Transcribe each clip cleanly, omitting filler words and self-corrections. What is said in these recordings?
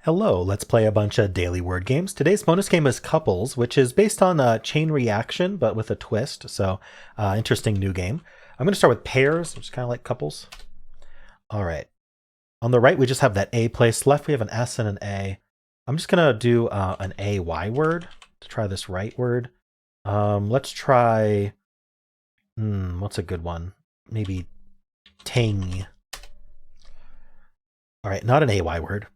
Hello, let's play a bunch of daily word games. Today's bonus game is Couples, which is based on a chain reaction, but with a twist. So, interesting new game. I'm going to start with pairs, which is kind of like couples. All right. On the right, we just have that A place. Left, we have an S and an A. I'm just going to do an AY word to try this right word. Let's try, what's a good one? Maybe tang. All right, not an AY word.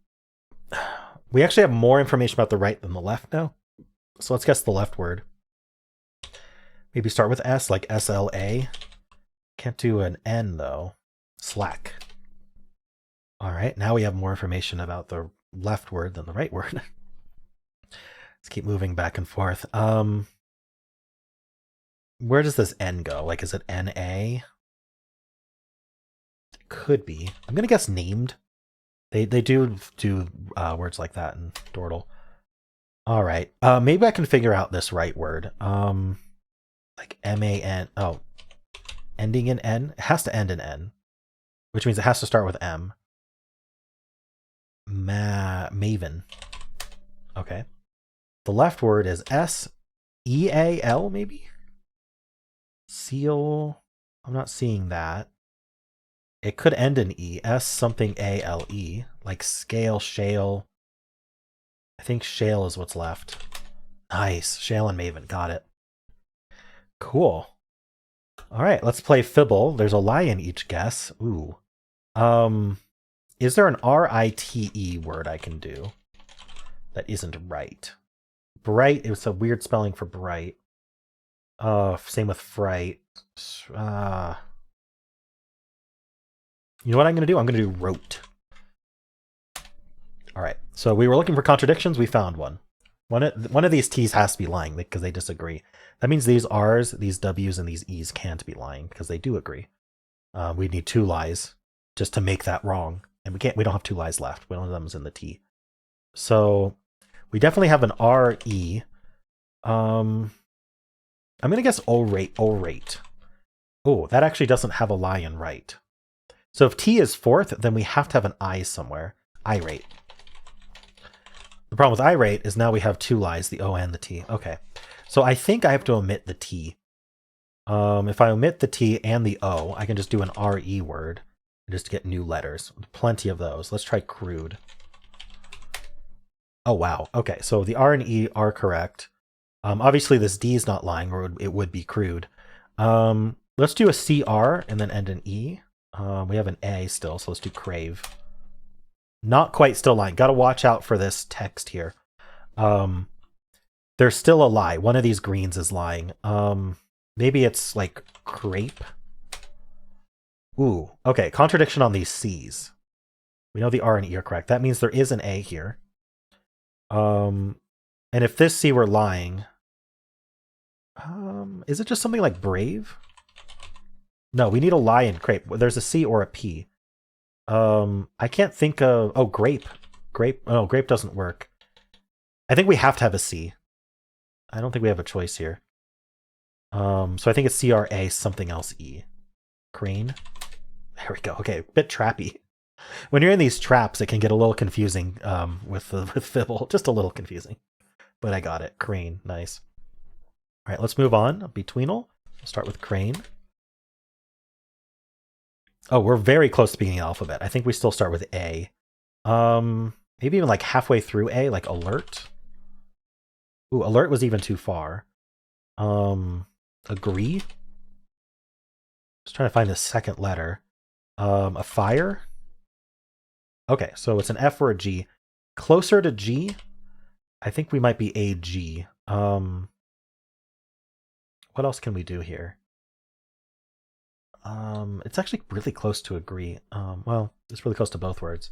We actually have more information about the right than the left now. So let's guess the left word. Maybe start with S, like SLA. Can't do an N, though. Slack. All right, now we have more information about the left word than the right word. Let's keep moving back and forth. Where does this N go? Like, is it NA? It could be. I'm going to guess named. They do words like that in Dordle. All right. Maybe I can figure out this right word. Like MAN. Oh, ending in N. It has to end in N, which means it has to start with M. Maven. Okay. The left word is SEAL, maybe? Seal. I'm not seeing that. It could end in E. S something ALE. Like scale, shale. I think shale is what's left. Nice. Shale and Maven. Got it. Cool. All right, let's play Fibble. There's a lie in each guess. Ooh. Is there an RITE word I can do that isn't right? Bright, it was a weird spelling for bright. Same with fright. You know what I'm going to do? I'm going to do wrote. All right. So we were looking for contradictions. We found one. One of these T's has to be lying because they disagree. That means these R's, these W's, and these E's can't be lying because they do agree. We need two lies just to make that wrong. And we don't have two lies left. One of them is in the T. So we definitely have an RE. I'm going to guess orate. Oh, that actually doesn't have a lie in right. So if T is fourth, then we have to have an I somewhere. Irate. The problem with irate is now we have two lies, the O and the T. Okay. So I think I have to omit the T. If I omit the T and the O, I can just do an RE word and just get new letters. Plenty of those. Let's try crude. Oh, wow. Okay, so the R and E are correct. Obviously, this D is not lying, or it would be crude. Let's do a CR and then end in E. We have an A still, so let's do crave. Not quite still lying. Got to watch out for this text here. There's still a lie. One of these greens is lying. Maybe it's like crepe. Ooh, okay. Contradiction on these C's. We know the R and E are correct. That means there is an A here. And if this C were lying, is it just something like brave? No, we need a lie in crepe. There's a C or a P. I can't think of... Oh, grape. Grape. Oh, grape doesn't work. I think we have to have a C. I don't think we have a choice here. So I think it's CRA something else E. Crane. There we go. Okay, bit trappy. When you're in these traps, it can get a little confusing with Fibble. Just a little confusing. But I got it. Crane. Nice. All right, let's move on. Betweenle. We'll start with crane. Oh, we're very close to beginning the alphabet. I think we still start with A. Maybe even like halfway through A, like alert. Ooh, alert was even too far. Agree. Just trying to find the second letter. A fire. Okay, so it's an F or a G. Closer to G, I think we might be AG. What else can we do here? It's actually really close to agree. Well, it's really close to both words.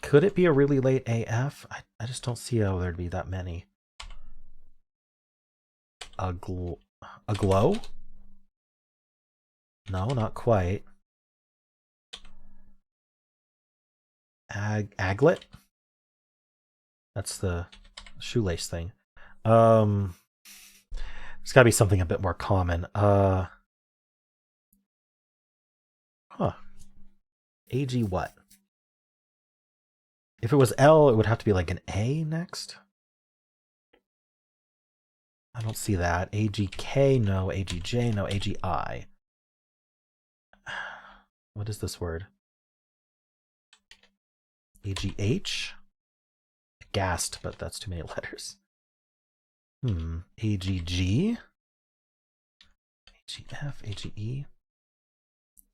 Could it be a really late AF? I just don't see how there'd be that many. A glow? No, not quite. Aglet? That's the shoelace thing. There's got to be something a bit more common. Huh. AG what? If it was L, it would have to be like an A next. I don't see that. AGK, no. AGJ, no. AGI. What is this word? AGH? Gassed, but that's too many letters. AGG? AGF?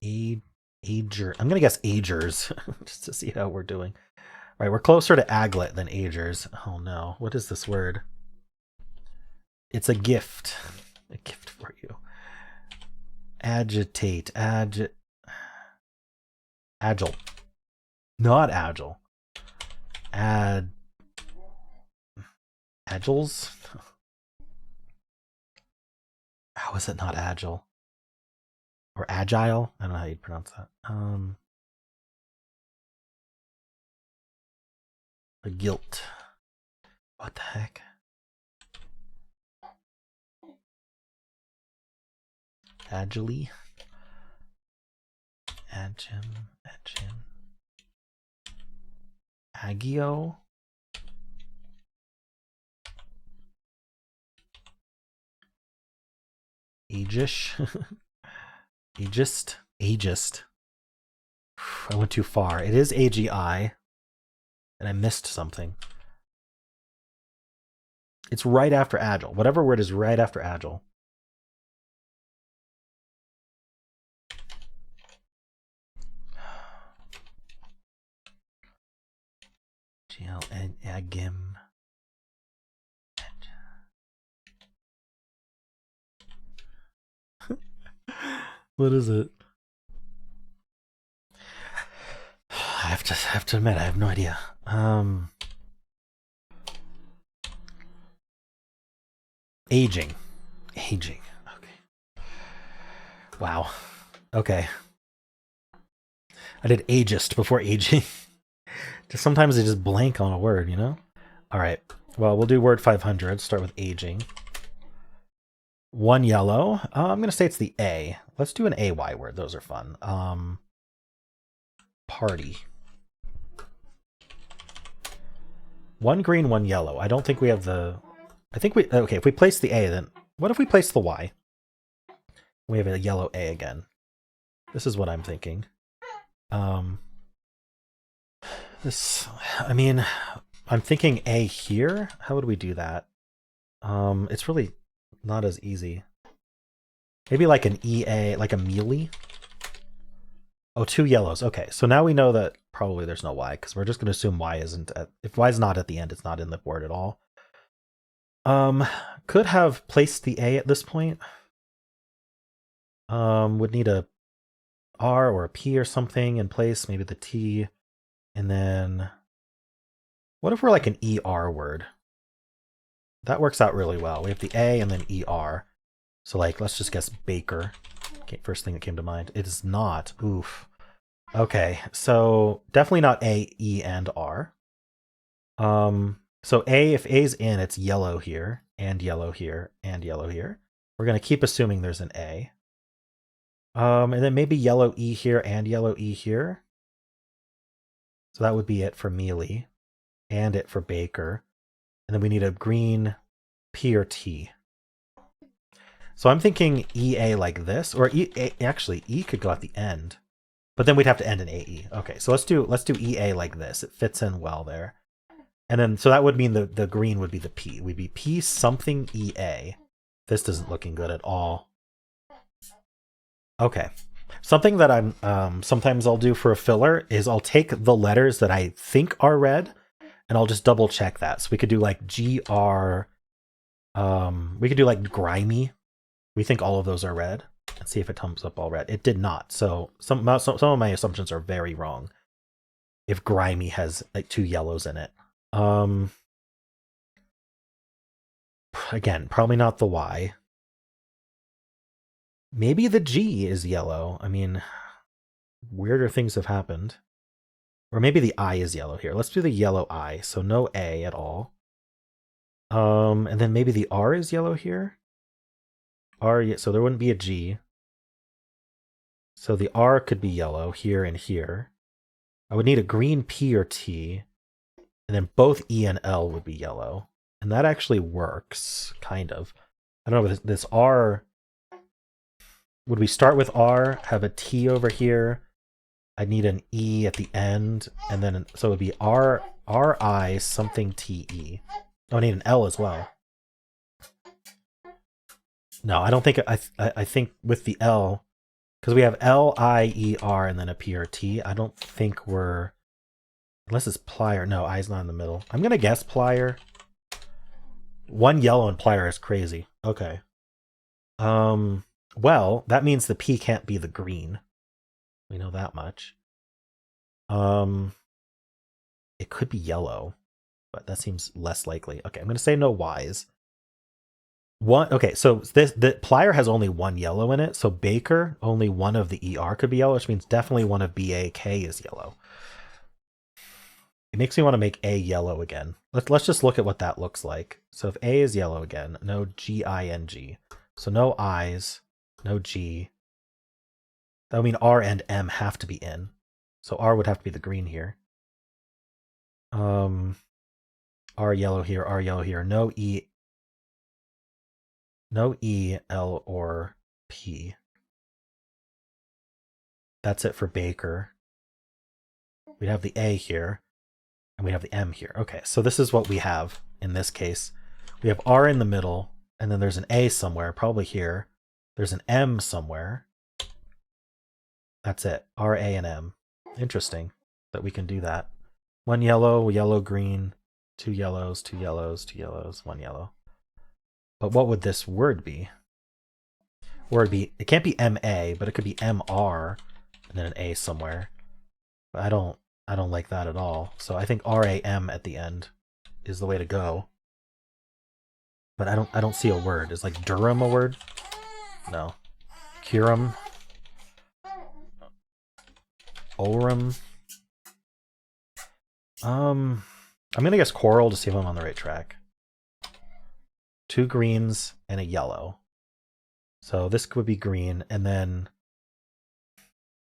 AGE? Ager. I'm going to guess agers, just to see how we're doing. All right, we're closer to aglet than agers. Oh no, what is this word? It's a gift. A gift for you. Agitate. Agile. Not agile. Agiles? How is it not agile? Or agile? I don't know how you'd pronounce that. A guilt. What the heck? Agile. Agio. Agish. Aegist. I went too far. It is AGI. And I missed something. It's right after agile. Whatever word is right after agile. Agim. What is it? I have to admit, I have no idea. Aging. Okay. Wow. Okay. I did ageist before aging. Just sometimes I just blank on a word, you know? All right. Well, we'll do word 500. Start with aging. One yellow. I'm going to say it's the A. Let's do an AY word. Those are fun. Party. One green, one yellow. I don't think we have the... I think we... Okay, if we place the A, then... What if we place the Y? We have a yellow A again. This is what I'm thinking. This... I mean... I'm thinking A here. How would we do that? It's really not as easy. Maybe like an EA, like a mealy. Oh, two yellows. Okay, so now we know that probably there's no Y, because we're just going to assume Y isn't at... If Y is not at the end, it's not in the word at all. Could have placed the A at this point. Would need a R or a P or something in place, maybe the T. And then... What if we're like an ER word? That works out really well. We have the A and then ER. So like, let's just guess baker. Okay, first thing that came to mind. It is not. Oof. Okay, so definitely not A, E, and R. So A, if A's in, it's yellow here, and yellow here, and yellow here. We're going to keep assuming there's an A. And then maybe yellow E here and yellow E here. So that would be it for mealy. And it for baker. And then we need a green P or T. So I'm thinking EA like this, or actually E could go at the end, but then we'd have to end in AE. Okay, so let's do EA like this. It fits in well there. And then so that would mean the green would be the P. We'd be P something EA. This isn't looking good at all. Okay. Something that I'm sometimes I'll do for a filler is I'll take the letters that I think are red and I'll just double check that. So we could do like GR, we could do like grimy. We think all of those are red. Let's see if it comes up all red. It did not. So some of my assumptions are very wrong. If grimy has like two yellows in it. Again, probably not the Y. Maybe the G is yellow. I mean, weirder things have happened. Or maybe the I is yellow here. Let's do the yellow I. So no A at all. And then maybe the R is yellow here. R, so there wouldn't be a G. So the R could be yellow here and here. I would need a green P or T. And then both E and L would be yellow. And that actually works, kind of. I don't know, this R... Would we start with R, have a T over here? I need an E at the end, and then so it would be R-I something T-E. Oh, I need an L as well. No, I don't think... I think with the L, because we have L-I-E-R and then a P-R-T, I don't think we're... Unless it's plier. No, I's not in the middle. I'm going to guess plier. One yellow and plier is crazy. Okay. Well, that means the P can't be the green. We know that much. It could be yellow, but that seems less likely. Okay, I'm going to say no Y's. Okay, so the plier has only one yellow in it, so Baker, only one of the ER could be yellow, which means definitely one of BAK is yellow. It makes me want to make A yellow again. Let's just look at what that looks like. So if A is yellow again, no G-I-N-G. So no I's, no G. That would mean R and M have to be in. So R would have to be the green here. R yellow here, R yellow here. No E, L, or P. That's it for Baker. We'd have the A here, and we have the M here. Okay, so this is what we have in this case. We have R in the middle, and then there's an A somewhere, probably here. There's an M somewhere. That's it. R, A, and M. Interesting that we can do that. One yellow, yellow, green, two yellows, two yellows, two yellows, one yellow. But what would this word be? It can't be MA, but it could be MR and then an A somewhere. But I don't like that at all. So I think RAM at the end is the way to go. But I don't see a word. Is like Durham a word? No. Curum. Oram. I'm gonna guess coral to see if I'm on the right track. Two greens and a yellow. So this would be green, and then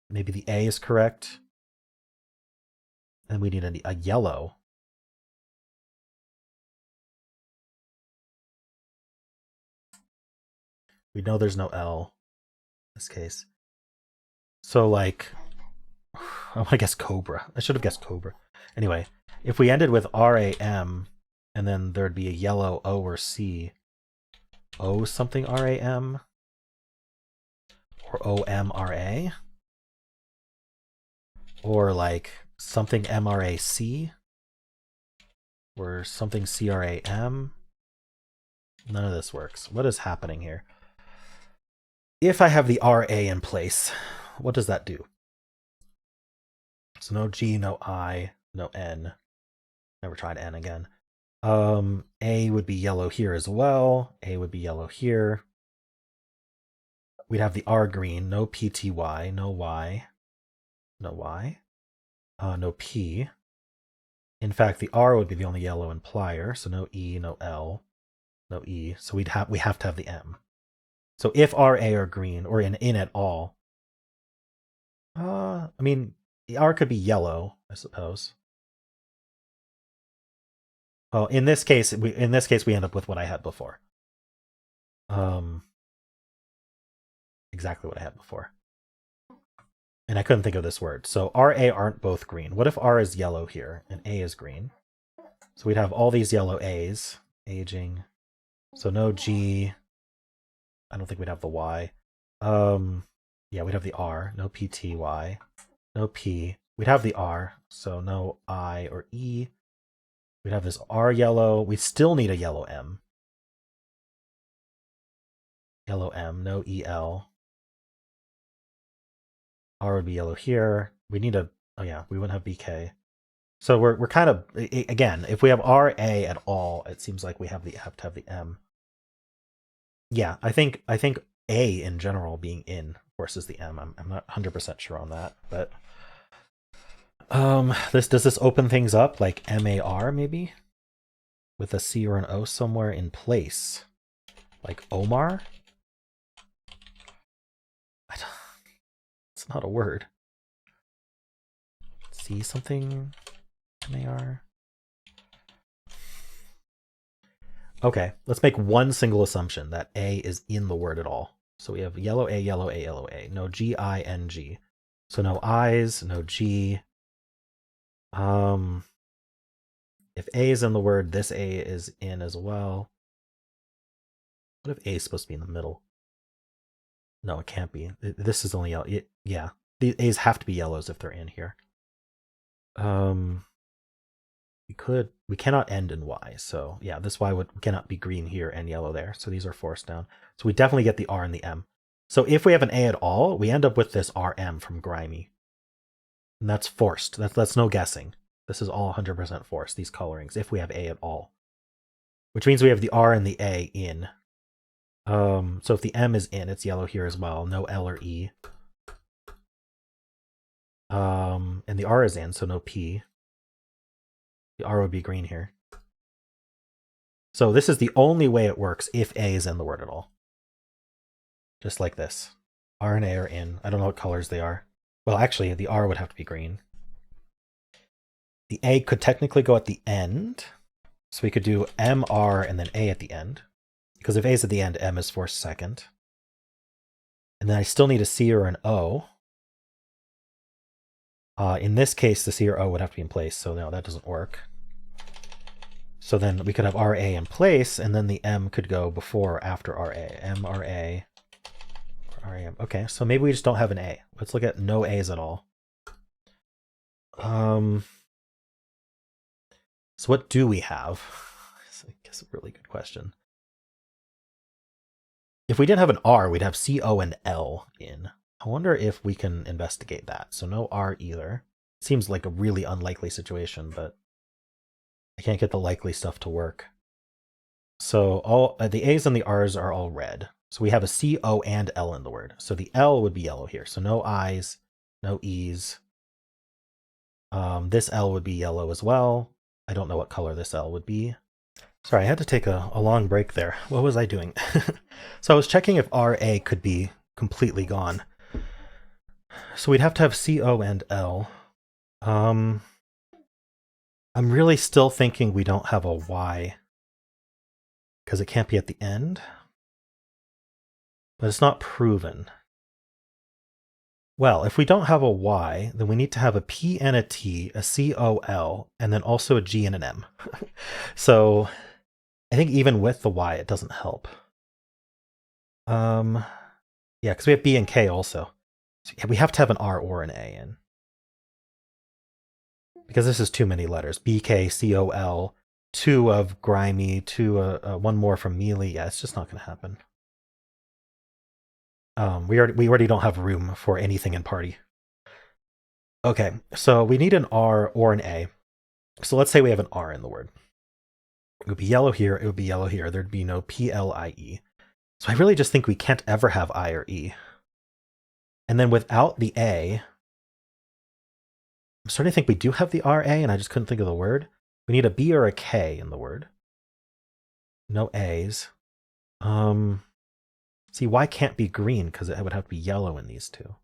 maybe the A is correct. And we need a yellow. We know there's no L in this case. So like, I want to guess Cobra. I should have guessed Cobra. Anyway, if we ended with RAM, and then there'd be a yellow O or C. O something RAM? Or OMRA? Or like something MRAC? Or something CRAM? None of this works. What is happening here? If I have the RA in place, what does that do? So no G, no I, no N. Never tried N again. A would be yellow here as well. A would be yellow here. We'd have the R green, no PTY, no Y, no Y, no P. In fact, the R would be the only yellow in plier, so no E, no L, no E. So we have to have the M. So if RA are green or in at all, I mean, the R could be yellow, I suppose. Well, in this case, we end up with what I had before. Exactly what I had before. And I couldn't think of this word. So RA aren't both green. What if R is yellow here and A is green? So we'd have all these yellow A's. Aging. So no G. I don't think we'd have the Y. Yeah, we'd have the R. No PTY. No P. We'd have the R. So no I or E. We'd have this R yellow. We still need a yellow M. Yellow M. No EL. R would be yellow here. We need a... Oh yeah, we wouldn't have BK. So we're kind of... Again, if we have RA at all, it seems like we have to have the M. Yeah, I think A in general being in forces the M. I'm not 100% sure on that, but... does this open things up like MAR maybe? With a C or an O somewhere in place. Like Omar? It's not a word. C something MAR. Okay, let's make one single assumption that A is in the word at all. So we have yellow A, yellow A, yellow A. No G, I, N, G. So no I's, no G. If A is in the word, this A is in as well. What if A is supposed to be in the middle? No, it can't be. This is only yellow. Yeah, the A's have to be yellows if they're in here. We cannot end in Y. So yeah, this Y cannot be green here and yellow there. So these are forced down. So we definitely get the R and the M. So if we have an A at all, we end up with this RM from Grimy. And that's forced. That's no guessing. This is all 100% forced, these colorings, if we have A at all. Which means we have the R and the A in. So if the M is in, it's yellow here as well. No L or E. And the R is in, so no P. The R would be green here. So this is the only way it works if A is in the word at all. Just like this. R and A are in. I don't know what colors they are. Well, actually, the R would have to be green. The A could technically go at the end. So we could do M, R, and then A at the end. Because if A is at the end, M is forced second. And then I still need a C or an O. In this case, the C or O would have to be in place, so no, that doesn't work. So then we could have RA in place, and then the M could go before or after RA. M, RA, RAM. Okay, so maybe we just don't have an A. Let's look at no A's at all. So what do we have? I guess a really good question. If we didn't have an R, we'd have C, O, and L in. I wonder if we can investigate that. So no R either. Seems like a really unlikely situation, but I can't get the likely stuff to work. So all the A's and the R's are all red. So we have a C, O, and L in the word. So the L would be yellow here. So no I's, no E's. This L would be yellow as well. I don't know what color this L would be. Sorry, I had to take a long break there. What was I doing? So I was checking if RA could be completely gone. So we'd have to have C, O, and L. I'm really still thinking we don't have a Y, because it can't be at the end. But it's not proven. Well, if we don't have a Y, then we need to have a P and a T, a C, O, L, and then also a G and an M. So I think even with the Y, it doesn't help. Yeah, because we have B and K also. So yeah, we have to have an R or an A in. Because this is too many letters. B, K, C, O, L, 2 of Grimy, 2, 1 more from Mealy. Yeah, it's just not going to happen. We already don't have room for anything in party. Okay, so we need an R or an A. So let's say we have an R in the word. It would be yellow here, it would be yellow here. There'd be no P, L, I, E. So I really just think we can't ever have I or E. And then without the A, I'm starting to think we do have the RA, and I just couldn't think of the word. We need a B or a K in the word. No A's. See, Y can't be green because it would have to be yellow in these two.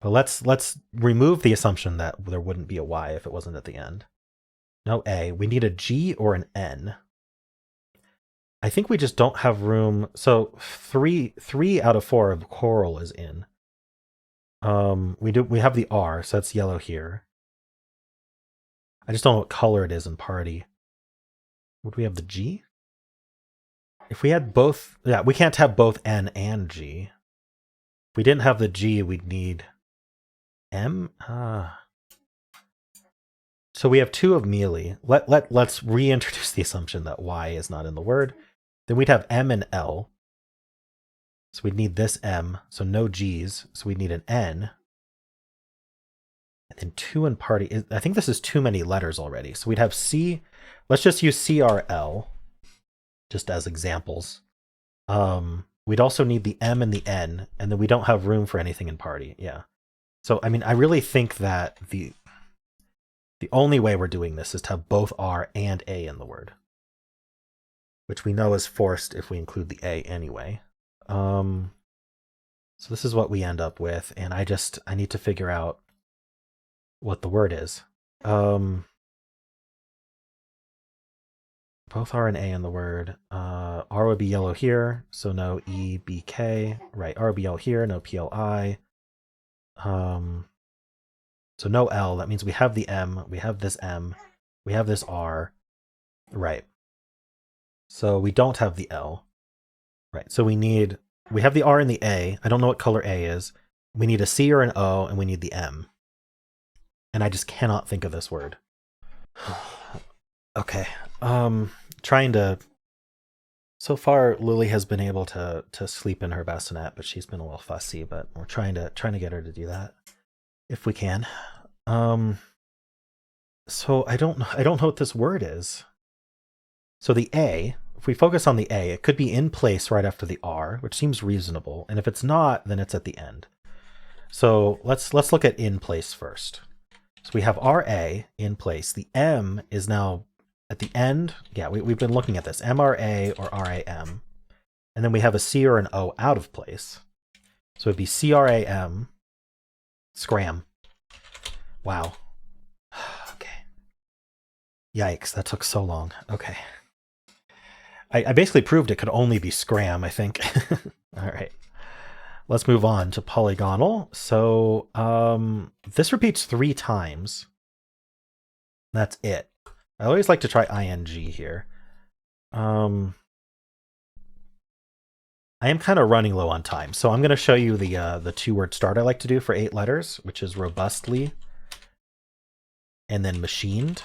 But let's remove the assumption that there wouldn't be a Y if it wasn't at the end. No A. We need a G or an N. I think we just don't have room. So three out of 4 of coral is in. We have the R, so that's yellow here. I just don't know what color it is in party. Would we have the G? If we had both, yeah, we can't have both N and G. If we didn't have the G, we'd need M. So we have 2 of Mealy. Let's reintroduce the assumption that Y is not in the word. Then we'd have M and L. So we'd need this M, so no G's. So we'd need an N. And then 2 in party. I think this is too many letters already. So we'd have C. Let's just use CRL, just as examples. We'd also need the M and the N, and then we don't have room for anything in party. Yeah. So, I mean, I really think that the only way we're doing this is to have both R and A in the word, which we know is forced if we include the A anyway. So this is what we end up with, and I need to figure out what the word is. But both R and A in the word. R would be yellow here, so no E, B, K. Right, R would be yellow here, no P, L, I. So no L, that means we have the M, we have this M, we have this R. Right. So we don't have the L. Right, so we have the R and the A. I don't know what color A is. We need a C or an O, and we need the M. And I just cannot think of this word. Okay. Trying to... So far, Lily has been able to sleep in her bassinet, but she's been a little fussy, but we're trying to get her to do that if we can. So I don't know what this word is. So the A, if we focus on the A, it could be in place right after the R, which seems reasonable. And if it's not, then it's at the end. So let's look at in place first. So we have RA in place. The M is now at the end. Yeah, we've been looking at this. MRA or RAM. And then we have a C or an O out of place. So it'd be CRAM. Scram. Wow. Okay. Yikes, that took so long. Okay. I basically proved it could only be scram, I think. All right. Let's move on to Polygonle. So this repeats 3 times. That's it. I always like to try ing here. I am kind of running low on time, so I'm going to show you the 2-word start I like to do for 8 letters, which is robustly and then machined.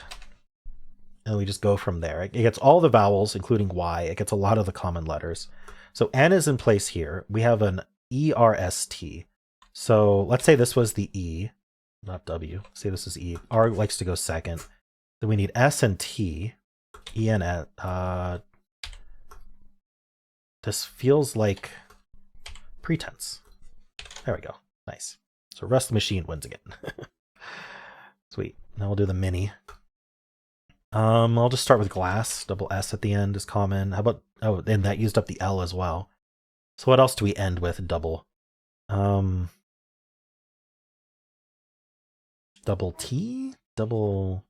And we just go from there. It gets all the vowels, including Y. It gets a lot of the common letters. So N is in place here. We have an ERST. So let's say this was the E, not W. Say this is E. R likes to go second. Then we need S and T. E and this feels like pretense. There we go. Nice. So Rust the Machine wins again. Sweet. Now we'll do the mini. I'll just start with glass. Double S at the end is common. How about, oh, and that used up the L as well. So what else do we end with? Double. Double T? Double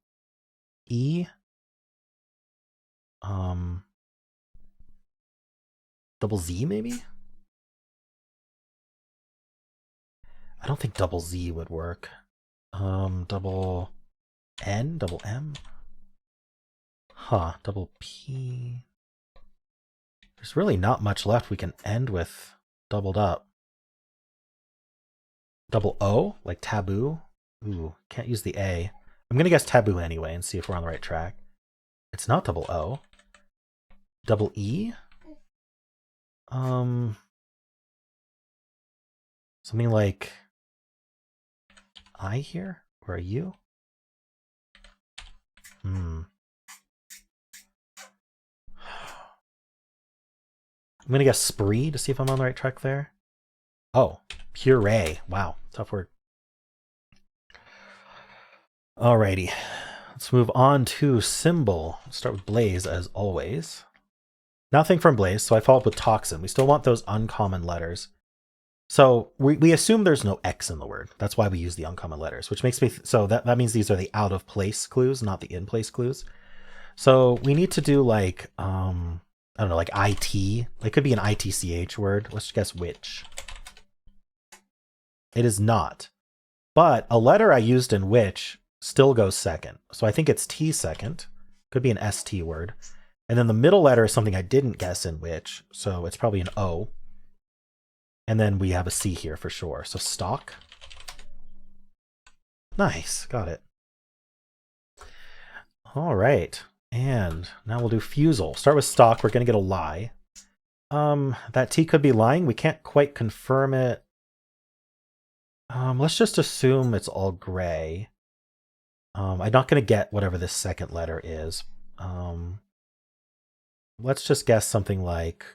E? Double Z maybe? I don't think double Z would work. Double N? Double M? Huh, double P. There's really not much left we can end with doubled up. Double O, like taboo. Ooh, can't use the A. I'm gonna guess taboo anyway and see if we're on the right track. It's not double O. Double E? Something like I here? Or a U? I'm gonna guess spree to see if I'm on the right track there. Oh, puree. Wow, tough word. Alrighty, let's move on to Symble. Start with Blaze as always. Nothing from Blaze, so I follow up with Toxin. We still want those uncommon letters. So we assume there's no X in the word. That's why we use the uncommon letters, which makes me, so that means these are the out of place clues, not the in place clues. So we need to do like, I don't know, like IT. It could be an ITCH word. Let's guess which. It is not. But a letter I used in which still goes second. So I think it's T second. Could be an ST word. And then the middle letter is something I didn't guess in which. So it's probably an O. And then we have a C here for sure. So stock. Nice. Got it. All right. And now we'll do Fusele. Start with stock. We're going to get a lie. That T could be lying. We can't quite confirm it. Let's just assume it's all gray. I'm not going to get whatever this second letter is. Let's just guess something like...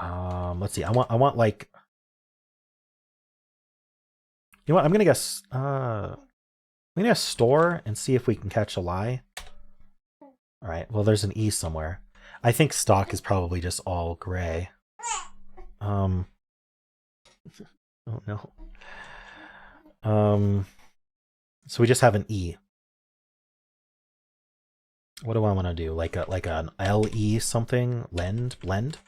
let's see. I want like... You know what? I'm going to guess... I'm going to guess store and see if we can catch a lie. All right. Well, there's an E somewhere. I think stock is probably just all gray. Oh no. So we just have an E. What do I want to do? Like an LE something? Blend?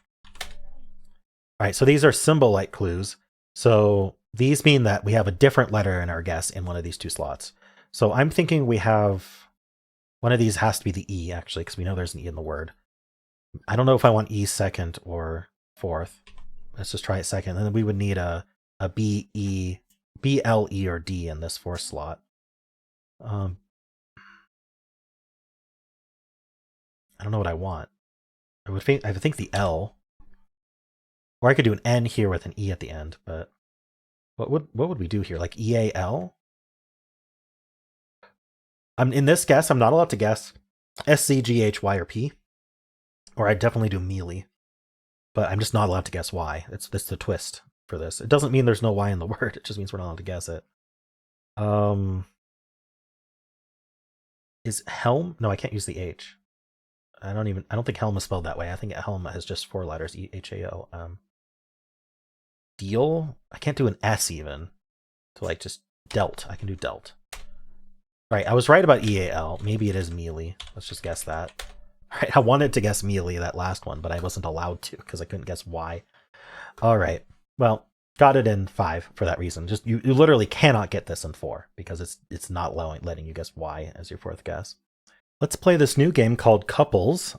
All right, so these are symbol-like clues. So these mean that we have a different letter in our guess in one of these two slots. So I'm thinking we have, one of these has to be the E, actually, because we know there's an E in the word. I don't know if I want E second or fourth. Let's just try it second. And then we would need a B, E, B, L, E, or D in this fourth slot. I don't know what I want. I would think the L. Or I could do an N here with an E at the end, but what would we do here? Like EAL? In this guess, I'm not allowed to guess S, C, G, H, Y, or P. Or I'd definitely do mealy. But I'm just not allowed to guess Y. That's the twist for this. It doesn't mean there's no Y in the word. It just means we're not allowed to guess it. Is helm? No, I can't use the H. I don't think helm is spelled that way. I think helm has just 4 letters, E-H-A-L. Deal? I can't do an S even. So like just dealt. I can do dealt. Right, I was right about EAL. Maybe it is mealy. Let's just guess that. All right, I wanted to guess mealy, that last one, but I wasn't allowed to because I couldn't guess why. All right, well, got it in 5 for that reason. Just you literally cannot get this in 4 because it's not letting you guess why as your 4th guess. Let's play this new game called Couples.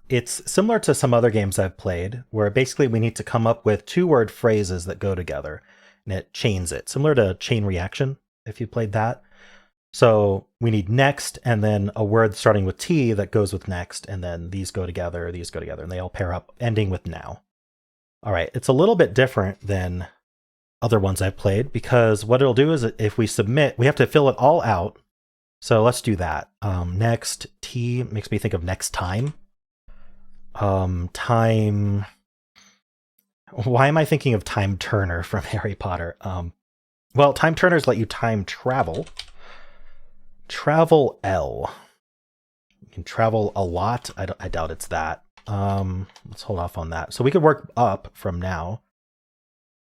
It's similar to some other games I've played, where basically we need to come up with 2-word phrases that go together, and it chains it, similar to chain reaction, if you played that. So we need next, and then a word starting with T that goes with next, and then these go together, and they all pair up, ending with now. All right, it's a little bit different than other ones I've played, because what it'll do is if we submit, we have to fill it all out. So let's do that. Next, T makes me think of next time. Time. Why am I thinking of Time Turner from Harry Potter? Well, Time Turners let you time travel. Travel L. You can travel a lot. I doubt it's that. Let's hold off on that. So we could work up from now.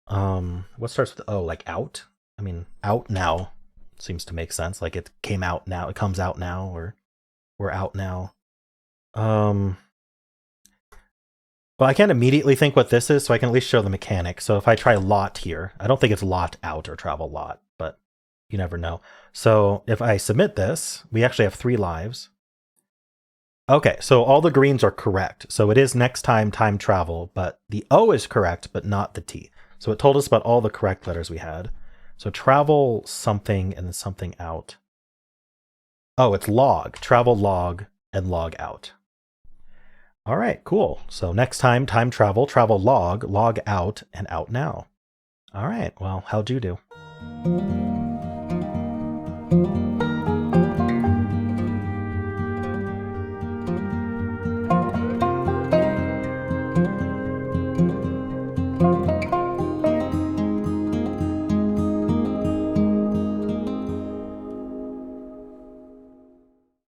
What starts with O? Like out? I mean, out now. Seems to make sense. Like it came out now, it comes out now, or we're out now. Well, I can't immediately think what this is, so I can at least show the mechanic. So if I try lot here, I don't think it's lot out or travel lot, but you never know. So if I submit this, we actually have 3 lives. Okay, so all the greens are correct. So it is next time travel, but the O is correct, but not the T. So it told us about all the correct letters we had. So travel something and then something out. Oh, it's log. Travel log and log out. All right, cool. So next time travel log out, and out now. All right, well, how'd you do?